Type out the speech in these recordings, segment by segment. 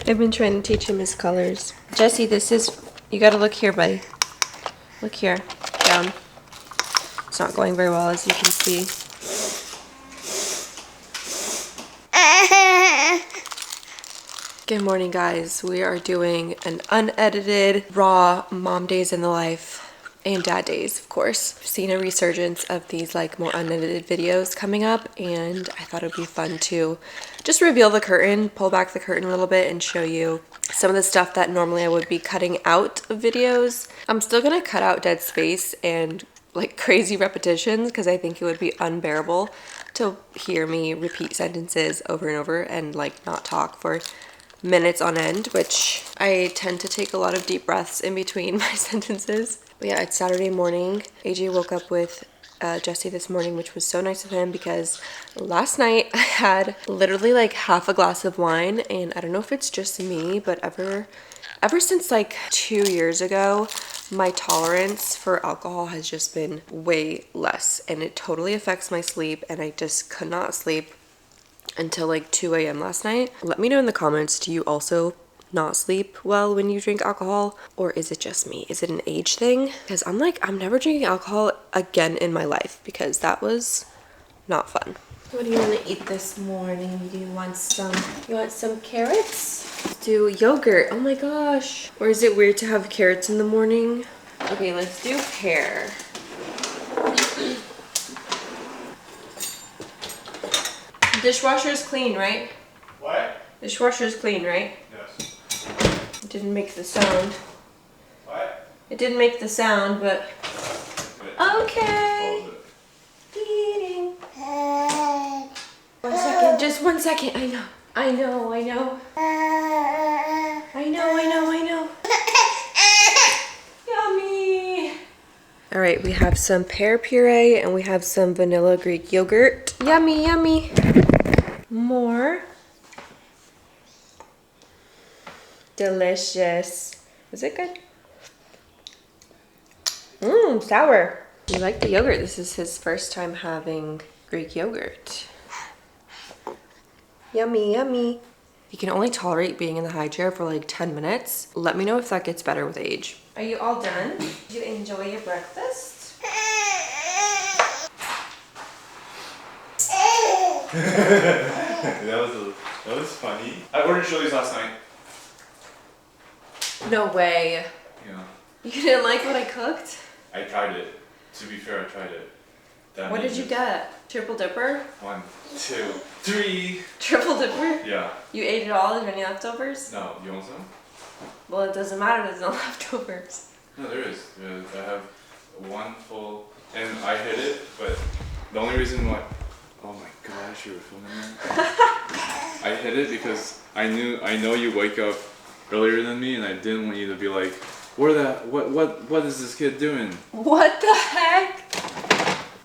I've been trying to teach him his colors. Jesse, you gotta look here, buddy. Look here, down. It's not going very well, as you can see. Good morning, guys. We are doing an unedited, raw mom days in the life. And dad days, of course. I've seen a resurgence of these like more unedited videos coming up, and I thought it'd be fun to just reveal the curtain, pull back the curtain a little bit, and show you some of the stuff that normally I would be cutting out of videos. I'm still gonna cut out dead space and like crazy repetitions because I think it would be unbearable to hear me repeat sentences over and over and like not talk for minutes on end, which I tend to take a lot of deep breaths in between my sentences. But yeah, it's Saturday morning. AJ woke up with Jesse this morning, which was so nice of him because last night I had literally like half a glass of wine, and I don't know if it's just me, but ever since like 2 years ago, my tolerance for alcohol has just been way less, and it totally affects my sleep, and I just could not sleep until like 2 a.m. last night. Let me know in the comments, do you also not sleep well when you drink alcohol, or is it just me? Is it an age thing? Because I'm never drinking alcohol again in my life because that was not fun. What do you want to eat this morning? Do you want some carrots? Let's do yogurt. Oh my gosh. Or is it weird to have carrots in the morning? Okay, let's do pear. Dishwasher is clean, right? What? Dishwasher is clean, right? Yes. It didn't make the sound. What? It didn't make the sound, but okay. Eating. 1 second, just 1 second. I know. Yummy. All right, we have some pear puree and we have some vanilla Greek yogurt. Yummy, yummy. More. Delicious. Was it good? Sour. You like the yogurt? This is his first time having Greek yogurt. Yummy, yummy. You can only tolerate being in the high chair for like 10 minutes. Let me know if that gets better with age. Are you all done? Did you enjoy your breakfast? That was funny. I ordered chilies last night. No way. Yeah. You didn't like what I cooked? I tried it. To be fair, I tried it. What did you get? Triple dipper? 1, 2, 3. Triple dipper? Yeah. You ate it all? Is there any leftovers? No, you want some? Well, it doesn't matter. There's no leftovers. No, there is. I have one full, and I hid it, but the only reason why... Oh my gosh, you were filming that? I hid it because I know you wake up earlier than me, and I didn't want you to be like, what is this kid doing? What the heck?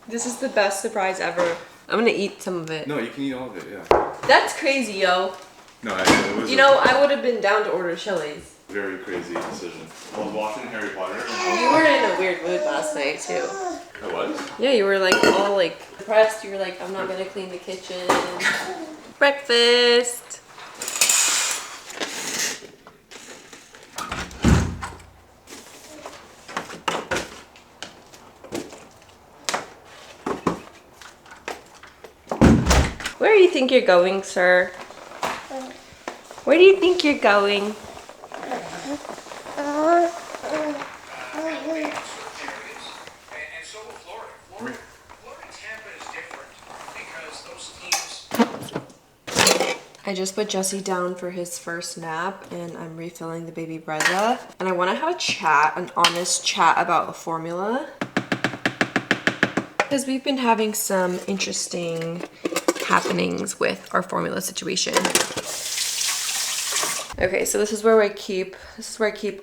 This is the best surprise ever. I'm gonna eat some of it. No, you can eat all of it, yeah. That's crazy, yo. No, it was I would have been down to order chilies. Very crazy decision. I was watching Harry Potter. You were in a weird mood last night, too. I was? Yeah, you were like all like depressed. You were like, I'm not gonna clean the kitchen. Breakfast. Where do you think you're going, sir? Where do you think you're going? I just put Jesse down for his first nap, and I'm refilling the baby Breza. And I want to have a chat, an honest chat about formula, because we've been having some interesting happenings with our formula situation. Okay, so this is where I keep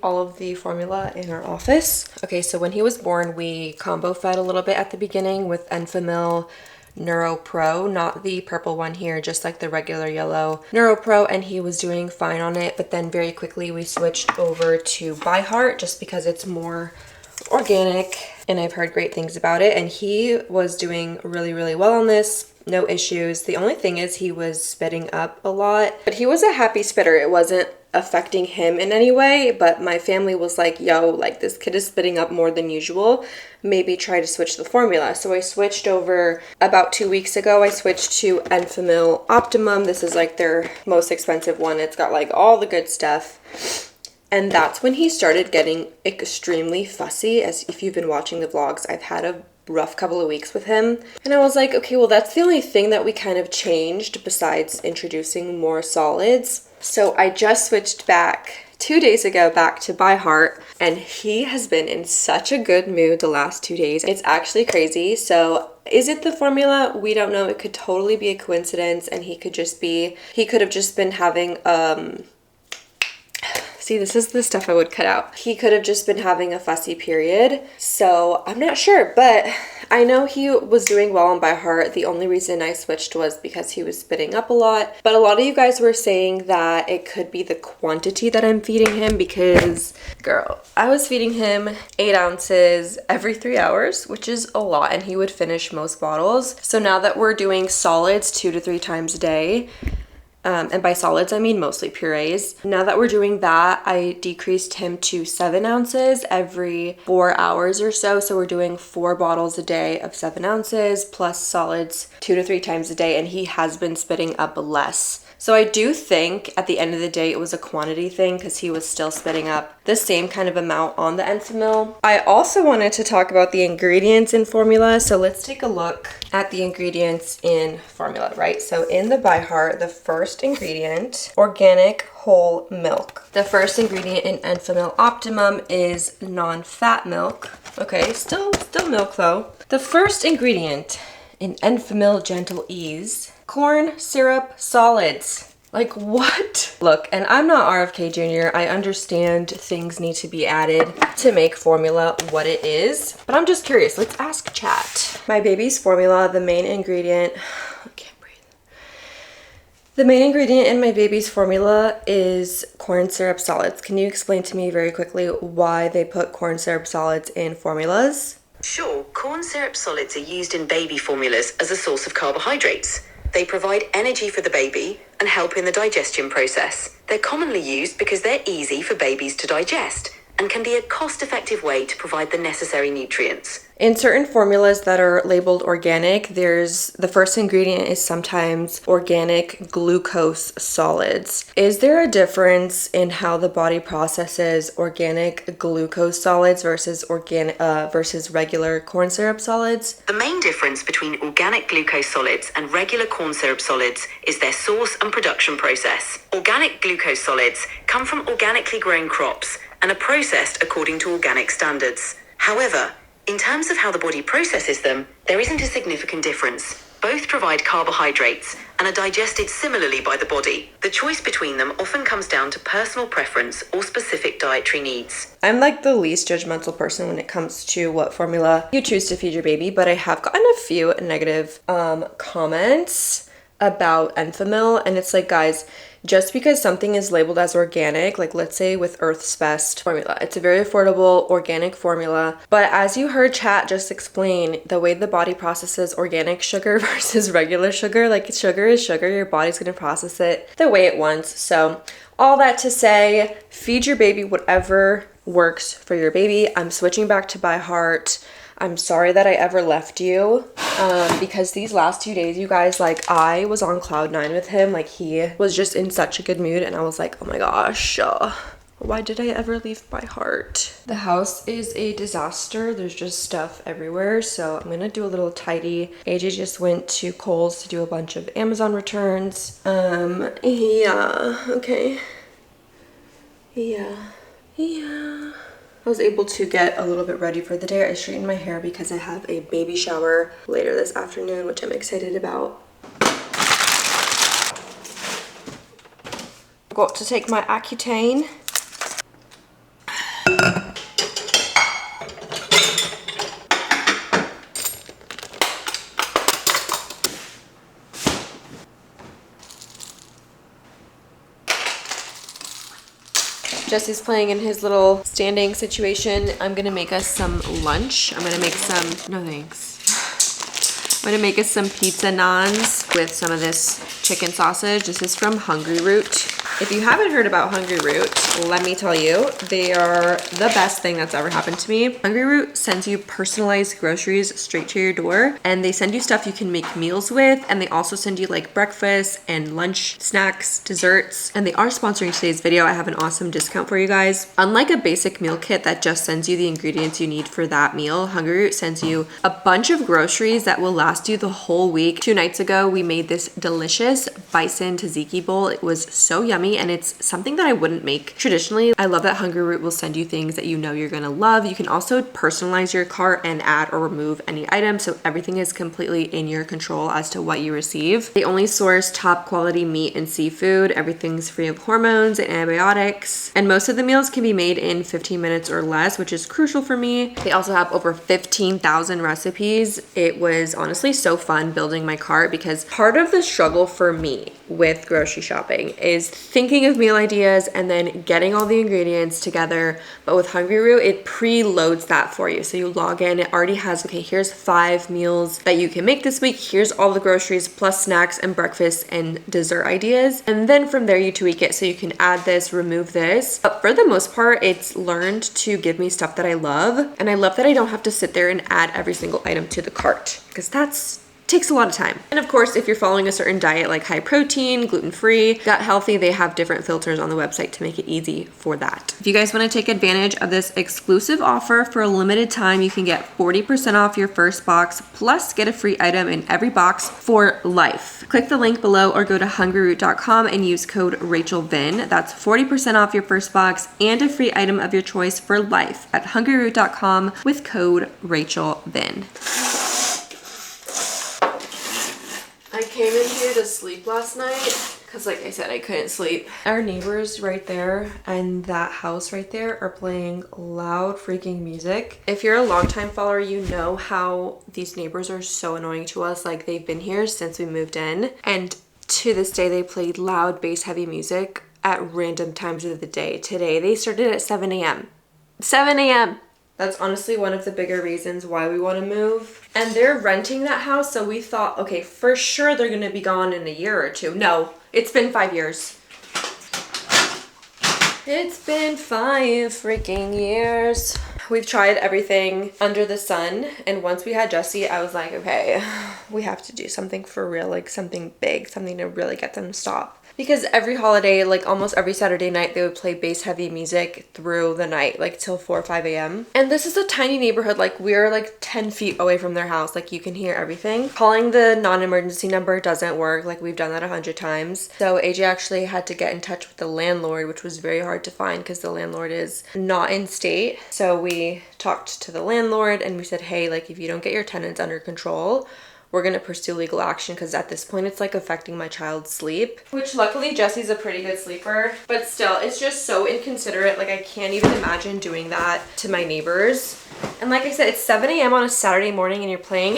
all of the formula in our office. Okay, so when he was born, we combo fed a little bit at the beginning with Enfamil Neuro Pro, not the purple one here, just like the regular yellow Neuro Pro, and he was doing fine on it. But then very quickly we switched over to By Heart just because it's more organic and I've heard great things about it, and he was doing really, really well on this. No issues. The only thing is he was spitting up a lot, but he was a happy spitter. It wasn't affecting him in any way, but my family was like, yo, like this kid is spitting up more than usual. Maybe try to switch the formula. So I switched over about 2 weeks ago. I switched to Enfamil Optimum. This is like their most expensive one. It's got like all the good stuff. And that's when he started getting extremely fussy. As if you've been watching the vlogs, I've had a rough couple of weeks with him. And I was like, okay, well, that's the only thing that we kind of changed besides introducing more solids. So I just switched back 2 days ago back to By Heart, and he has been in such a good mood the last 2 days. It's actually crazy. So is it the formula? We don't know. It could totally be a coincidence, and he could have just been having see, this is the stuff I would cut out. He could have just been having a fussy period. So I'm not sure, but I know he was doing well on By Heart. The only reason I switched was because he was spitting up a lot. But a lot of you guys were saying that it could be the quantity that I'm feeding him because, girl, I was feeding him 8 ounces every 3 hours, which is a lot, and he would finish most bottles. So now that we're doing solids 2 to 3 times a day, and by solids, I mean mostly purees. Now that we're doing that, I decreased him to 7 ounces every 4 hours or so. So we're doing 4 bottles a day of 7 ounces plus solids 2 to 3 times a day. And he has been spitting up less. So I do think at the end of the day, it was a quantity thing because he was still spitting up the same kind of amount on the Enfamil. I also wanted to talk about the ingredients in formula. So let's take a look at the ingredients in formula, right? So in the By Heart, the first ingredient, organic whole milk. The first ingredient in Enfamil Optimum is non-fat milk. Okay, still milk though. The first ingredient in Enfamil Gentle Ease, corn syrup solids. Like what? Look, and I'm not RFK Jr. I understand things need to be added to make formula what it is, but I'm just curious. Let's ask chat. My baby's formula, the main ingredient, I can't breathe. The main ingredient in my baby's formula is corn syrup solids. Can you explain to me very quickly why they put corn syrup solids in formulas? Sure, corn syrup solids are used in baby formulas as a source of carbohydrates. They provide energy for the baby and help in the digestion process. They're commonly used because they're easy for babies to digest and can be a cost-effective way to provide the necessary nutrients. In certain formulas that are labeled organic, the first ingredient is sometimes organic glucose solids. Is there a difference in how the body processes organic glucose solids versus regular corn syrup solids? The main difference between organic glucose solids and regular corn syrup solids is their source and production process. Organic glucose solids come from organically grown crops and are processed according to organic standards. However, in terms of how the body processes them, there isn't a significant difference. Both provide carbohydrates and are digested similarly by the body. The choice between them often comes down to personal preference or specific dietary needs. I'm like the least judgmental person when it comes to what formula you choose to feed your baby, but I have gotten a few negative comments about Enfamil, and it's like, guys, just because something is labeled as organic, like let's say with Earth's Best formula, it's a very affordable organic formula. But as you heard chat just explain, the way the body processes organic sugar versus regular sugar, like sugar is sugar, your body's gonna process it the way it wants. So all that to say, feed your baby whatever works for your baby. I'm switching back to By Heart. I'm sorry that I ever left you because these last 2 days, you guys, like I was on cloud 9 with him. Like he was just in such a good mood and I was like, oh my gosh, why did I ever leave By Heart? The house is a disaster. There's just stuff everywhere. So I'm gonna do a little tidy. AJ just went to Kohl's to do a bunch of Amazon returns. Yeah, okay. Yeah. I was able to get a little bit ready for the day. I straightened my hair because I have a baby shower later this afternoon, which I'm excited about. Got to take my Accutane. Jesse's playing in his little standing situation. I'm gonna make us some lunch. I'm gonna make some, no thanks. I'm gonna make us some pizza naans with some of this chicken sausage. This is from Hungryroot. If you haven't heard about Hungryroot, let me tell you, they are the best thing that's ever happened to me. Hungryroot sends you personalized groceries straight to your door, and they send you stuff you can make meals with, and they also send you like breakfast and lunch, snacks, desserts, and they are sponsoring today's video. I have an awesome discount for you guys. Unlike a basic meal kit that just sends you the ingredients you need for that meal, Hungryroot sends you a bunch of groceries that will last you the whole week. 2 nights ago, we made this delicious bison tzatziki bowl. It was so yummy, and it's something that I wouldn't make traditionally. I love that Hungryroot will send you things that you know you're gonna love. You can also personalize your cart and add or remove any item, so everything is completely in your control as to what you receive. They only source top quality meat and seafood. Everything's free of hormones and antibiotics, and most of the meals can be made in 15 minutes or less, which is crucial for me. They also have over 15,000 recipes. It was honestly so fun building my cart, because part of the struggle for me with grocery shopping is thinking of meal ideas and then getting all the ingredients together. But with Hungryroot, it preloads that for you. So you log in, it already has, okay, here's 5 meals that you can make this week. Here's all the groceries plus snacks and breakfast and dessert ideas. And then from there you tweak it. So you can add this, remove this. But for the most part, it's learned to give me stuff that I love. And I love that I don't have to sit there and add every single item to the cart, because that's takes a lot of time. And of course, if you're following a certain diet like high protein, gluten-free, gut healthy, they have different filters on the website to make it easy for that. If you guys want to take advantage of this exclusive offer for a limited time, you can get 40% off your first box, plus get a free item in every box for life. Click the link below or go to hungryroot.com and use code RachelVin. That's 40% off your first box and a free item of your choice for life at hungryroot.com with code RachelVin. I came in here to sleep last night because, like I said, I couldn't sleep. Our neighbors right there and that house right there are playing loud freaking music. If you're a longtime follower, you know how these neighbors are so annoying to us. Like, they've been here since we moved in, and to this day they played loud bass heavy music at random times of the day. Today they started at 7 a.m. 7 a.m. That's honestly one of the bigger reasons why we want to move. And they're renting that house, so we thought, okay, for sure they're gonna be gone in a year or two. No, it's been 5 years. It's been 5 freaking years. We've tried everything under the sun, and once we had Jesse, I was like, okay, we have to do something for real, like something big, something to really get them to stop. Because every holiday, like almost every Saturday night, they would play bass heavy music through the night, like till 4 or 5 a.m. And this is a tiny neighborhood, like we're like 10 feet away from their house, like you can hear everything. Calling the non-emergency number doesn't work, like we've done that 100 times. So AJ actually had to get in touch with the landlord, which was very hard to find because the landlord is not in state. So we talked to the landlord and we said, hey, like if you don't get your tenants under control, we're gonna pursue legal action, because at this point it's like affecting my child's sleep. Which luckily Jesse's a pretty good sleeper, but still it's just so inconsiderate. Like I can't even imagine doing that to my neighbors. And like I said, it's 7 a.m. on a Saturday morning and you're playing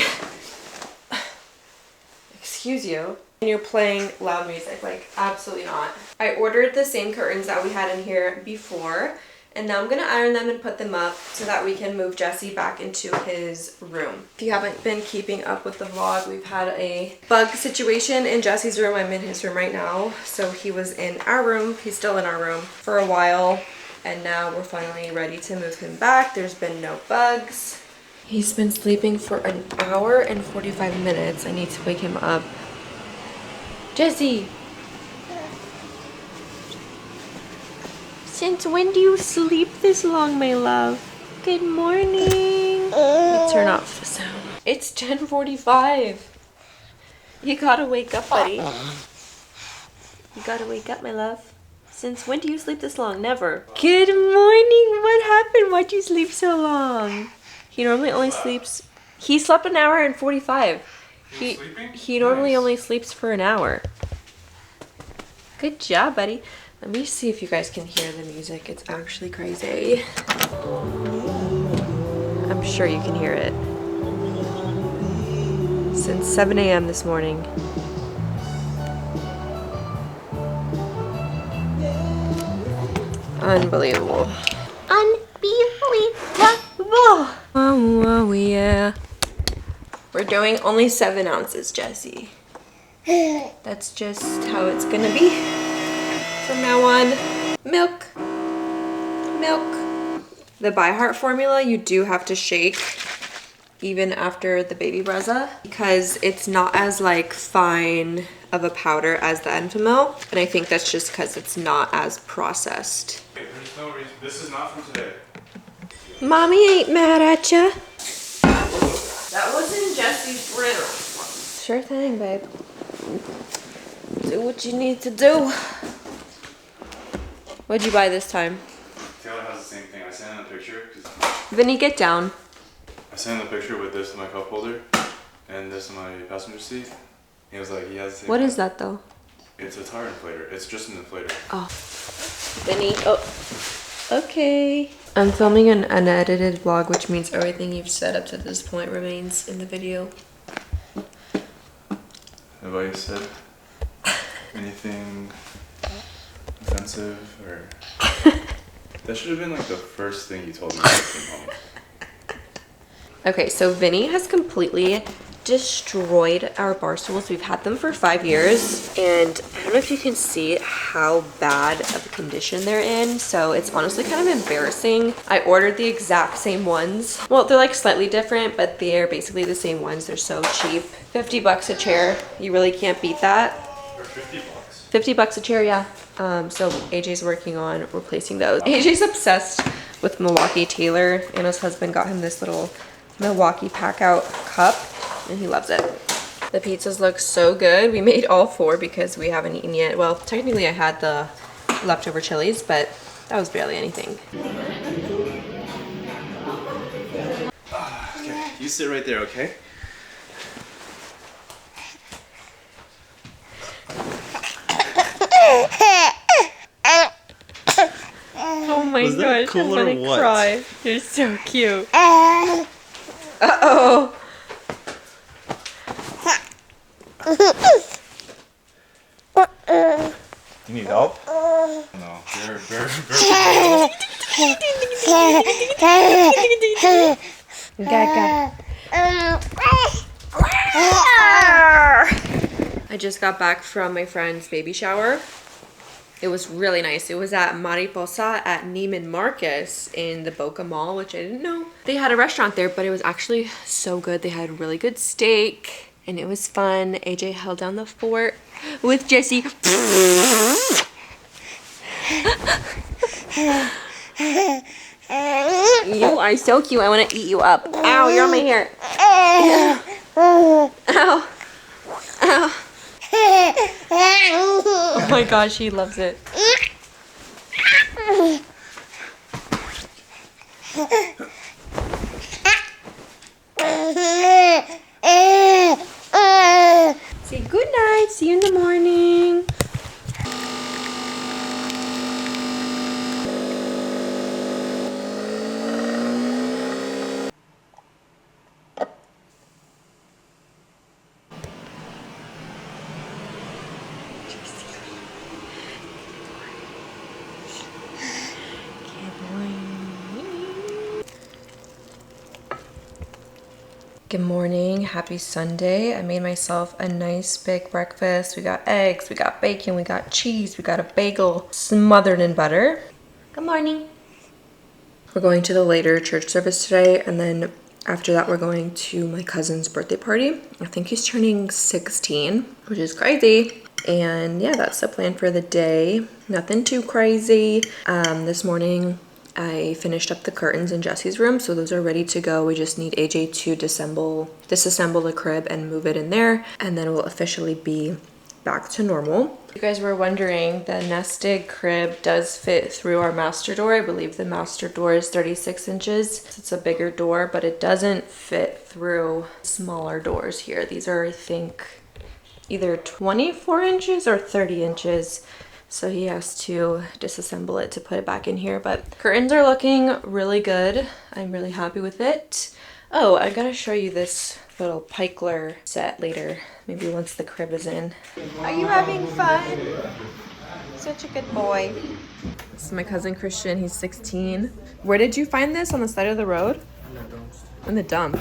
excuse you, and you're playing loud music. Like absolutely not. I ordered the same curtains that we had in here before, and now I'm gonna iron them and put them up so that we can move Jesse back into his room. If you haven't been keeping up with the vlog, we've had a bug situation in Jesse's room. I'm in his room right now. So he was in our room, he's still in our room for a while, and now we're finally ready to move him back. There's been no bugs. He's been sleeping for an hour and 45 minutes. I need to wake him up. Jesse! Since when do you sleep this long, my love? Good morning. Let me turn off the sound. It's 10:45. You gotta wake up, buddy. You gotta wake up, my love. Since when do you sleep this long? Never. Good morning. What happened? Why'd you sleep so long? He normally only sleeps... He slept an hour and 45. He normally only sleeps for an hour. Good job, buddy. Let me see if you guys can hear the music. It's actually crazy. I'm sure you can hear it. Since 7 a.m. this morning. Unbelievable. Unbelievable. Oh, yeah. We're doing only 7 ounces, Jessie. That's just how it's gonna be from now on. Milk. Milk. The By Heart formula, you do have to shake even after the baby brezza because it's not as like fine of a powder as the Enfamil, and I think that's just because it's not as processed. There's no reason. This is not from today. Mommy ain't mad at ya. That was in Jessie's room. Sure thing, babe. Do what you need to do. What'd you buy this time? Taylor has the same thing. I sent him a picture. Vinny, get down. I sent him a picture with this in my cup holder and this in my passenger seat. He was like, he has the same. What is that though? It's a tire inflator. It's just an inflator. Oh. Vinny. Oh. Okay. I'm filming an unedited vlog, which means everything you've said up to this point remains in the video. Have I said anything offensive or? That should have been like the first thing you told me when I came home. Okay, so Vinny has completely destroyed our bar stools. We've had them for 5 years, and I don't know if you can see how bad of a condition they're in, so it's honestly kind of embarrassing. I ordered the exact same ones. Well, they're like slightly different, but they're basically the same ones. They're so cheap. 50 bucks a chair. You really can't beat that. For 50 bucks. 50 bucks a chair, yeah. So AJ's working on replacing those. AJ's obsessed with Milwaukee Taylor. Anna's husband got him this little Milwaukee pack out cup and he loves it. The pizzas look so good. We made all 4 because we haven't eaten yet. Well, technically I had the leftover chilies, but that was barely anything. Okay, you sit right there, okay? Oh my Was that gosh, cool I'm or gonna what? cry. You're so cute. Uh-oh. You need help? No, you're Gaga. I just got back from my friend's baby shower. It was really nice. It was at Mariposa at Neiman Marcus in the Boca Mall, which I didn't know. They had a restaurant there, but it was actually so good. They had really good steak and it was fun. AJ held down the fort with Jessie. You are so cute. I want to eat you up. Ow, you're on my hair. Ow. Ow. Oh my gosh, he loves it. Say good night. See you in the morning. Good morning, happy Sunday. I made myself a nice big breakfast. We got eggs, we got bacon, we got cheese, we got a bagel smothered in butter. Good morning. We're going to the later church service today, and then after that we're going to my cousin's birthday party. I think he's turning 16, which is crazy. And yeah, that's the plan for the day. Nothing too crazy. This morning I finished up the curtains in Jessie's room, so those are ready to go. We just need AJ to disassemble the crib and move it in there, and then we'll officially be back to normal. You guys were wondering, the nested crib does fit through our master door. I believe the master door is 36 inches. So it's a bigger door, but it doesn't fit through smaller doors here. These are, I think, either 24 inches or 30 inches. So he has to disassemble it to put it back in here, but curtains are looking really good. I'm really happy with it. Oh, I gotta show you this little Pikler set later, maybe once the crib is in. Are you having fun? Such a good boy. This is my cousin Christian. He's 16. Where did you find this? On the side of the road? In the dump.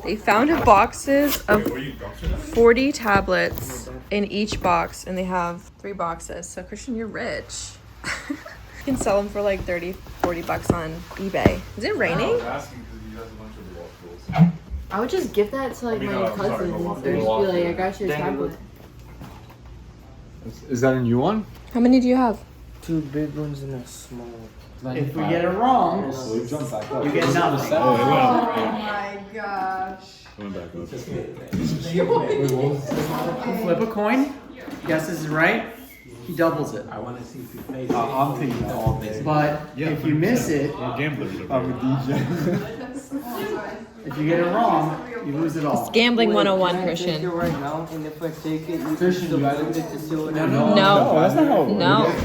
They found boxes of 40 tablets in each box, and they have 3 boxes. So Christian, you're rich. You can sell them for like 30, 40 bucks on eBay. Is it raining? I would just give that to like my cousins and just be like, I got you a tablet. Is that a new one? How many do you have? 2 big ones and a small one. If we get it wrong, you get nothing. Oh, my gosh. it went back up. Flip a coin. Guess this is right. He doubles it. I want to see if you face it. I'm thinking all day. But if you miss it, We're gamblers. I'm a DJ. if you get it wrong, you lose it all. Gambling 101, Can I take it Christian. right now, and if I take it, you Christian, can you still gotta- flip it to see what No, I no. No. that's not how it No. works.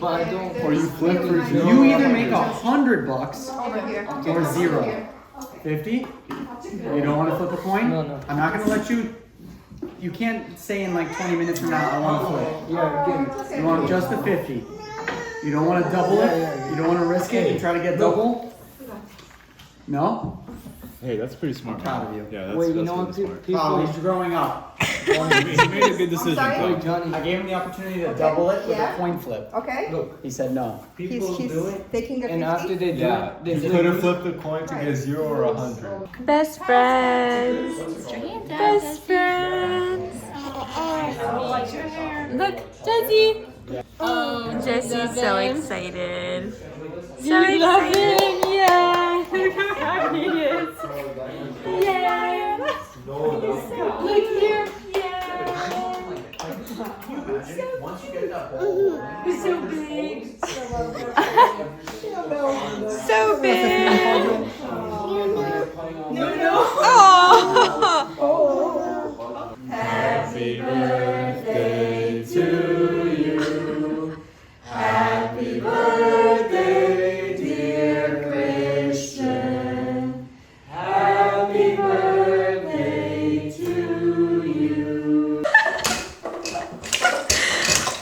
But I don't. Or you flip or You either make $100 Over here. or 0. 50? You don't want to flip a coin? No. I'm not gonna let you. You can't say in like 20 minutes from now, I want to flip. Yeah, give me. You want just a 50. You don't want to double it. You don't want to risk it and try to get double. No? Hey, that's pretty smart. proud of you. Yeah, that's, Wait, you that's know really what? smart. Oh, People. he's growing up. You made a good decision, sorry? Tom. Wait, Johnny. I gave him the opportunity to double it with Yeah. a coin flip. Okay. Look, He said no. people do it, taking the and 50. after they do Yeah, it, they you flip could have it. flipped the coin to get 0 or 100. Best friends. Best friends. Look, Jessie. Oh, Jessie's so excited. So excited. Yeah. Look how happy he is. Yeah. Look here. Yeah. So big. So big. No. Oh. Happy birthday to you. Happy birthday, dear Christian. Happy birthday to you.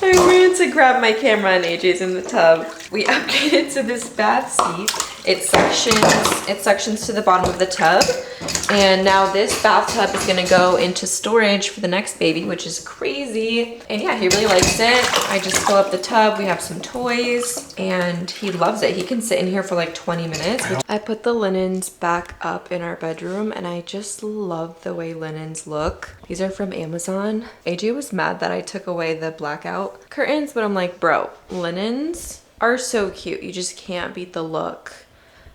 I ran to grab my camera and AJ's in the tub. We upgraded to this bath seat. It suctions to the bottom of the tub. And now this bathtub is gonna go into storage for the next baby, which is crazy. And yeah, he really likes it. I just fill up the tub, we have some toys, and he loves it. He can sit in here for like 20 minutes. I put the linens back up in our bedroom, and I just love the way linens look. These are from Amazon. AJ was mad that I took away the blackout curtains, but I'm like, bro, linens are so cute. You just can't beat the look.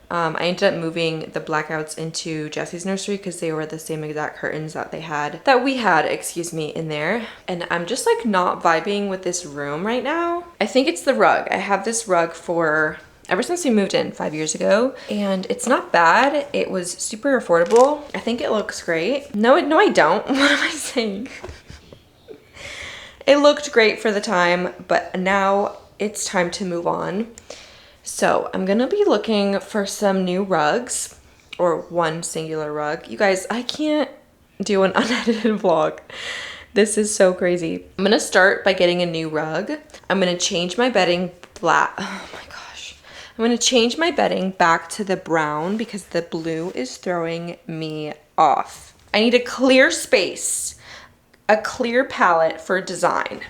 I ended up moving the blackouts into Jesse's nursery because they were the same exact curtains that we had, in there. And I'm just like not vibing with this room right now. I think it's the rug. I have this rug for ever since we moved in 5 years ago, and it's not bad. It was super affordable. I think it looks great. No, I don't. What am I saying? It looked great for the time, but now it's time to move on. So I'm gonna be looking for some new rugs, or one singular rug. You guys, I can't do an unedited vlog. This is so crazy. I'm gonna start by getting a new rug. I'm gonna change my bedding black. Oh my gosh. I'm gonna change my bedding back to the brown because the blue is throwing me off. I need a clear space, a clear palette for design.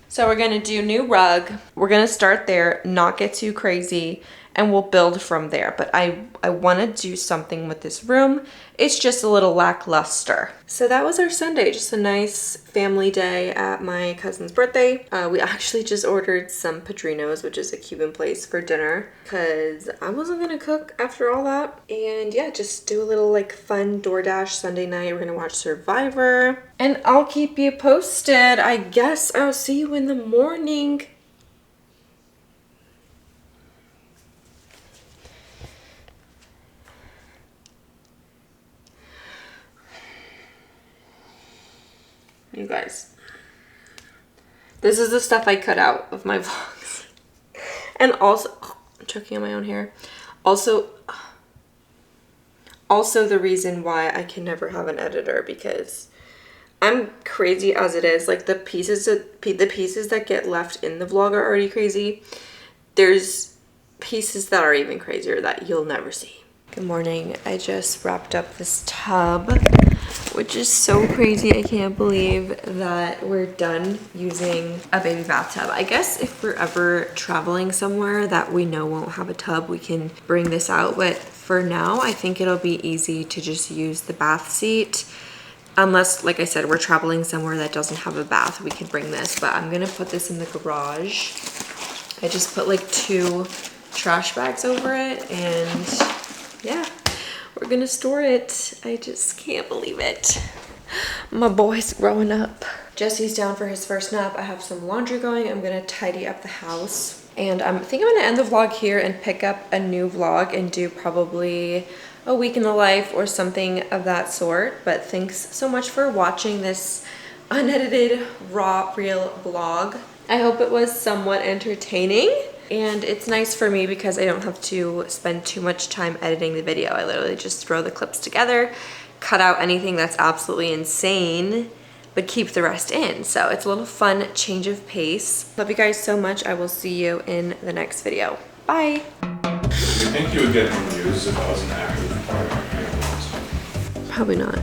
So we're gonna do new rug. We're gonna start there, not get too crazy, and we'll build from there. But I wanna do something with this room. It's just a little lackluster. So that was our Sunday, just a nice family day at my cousin's birthday. We actually just ordered some Padrinos, which is a Cuban place, for dinner because I wasn't gonna cook after all that. And yeah, just do a little like fun DoorDash Sunday night. We're gonna watch Survivor and I'll keep you posted. I guess I'll see you in the morning. You guys, this is the stuff I cut out of my vlogs. And also, I'm choking on my own hair. Also the reason why I can never have an editor, because I'm crazy as it is. Like the pieces that get left in the vlog are already crazy. there's pieces that are even crazier that you'll never see. Good morning. I just wrapped up this tub, which is so crazy. I can't believe that we're done using a baby bathtub. I guess if we're ever traveling somewhere that we know won't have a tub, we can bring this out. But for now, I think it'll be easy to just use the bath seat. Unless, like I said, we're traveling somewhere that doesn't have a bath, we could bring this. But I'm gonna put this in the garage. I just put like 2 trash bags over it, and yeah, we're gonna store it. I just can't believe it. My boy's growing up. Jesse's down for his first nap. I have some laundry going. I'm gonna tidy up the house. And I think I'm gonna end the vlog here and pick up a new vlog and do probably a week in the life or something of that sort. But thanks so much for watching this unedited, raw, real vlog. I hope it was somewhat entertaining. And it's nice for me because I don't have to spend too much time editing the video. I literally just throw the clips together, cut out anything that's absolutely insane, but keep the rest in. So it's a little fun change of pace. Love you guys so much. I will see you in the next video. Bye. Do you think you would get more views if I was an active part? Probably not.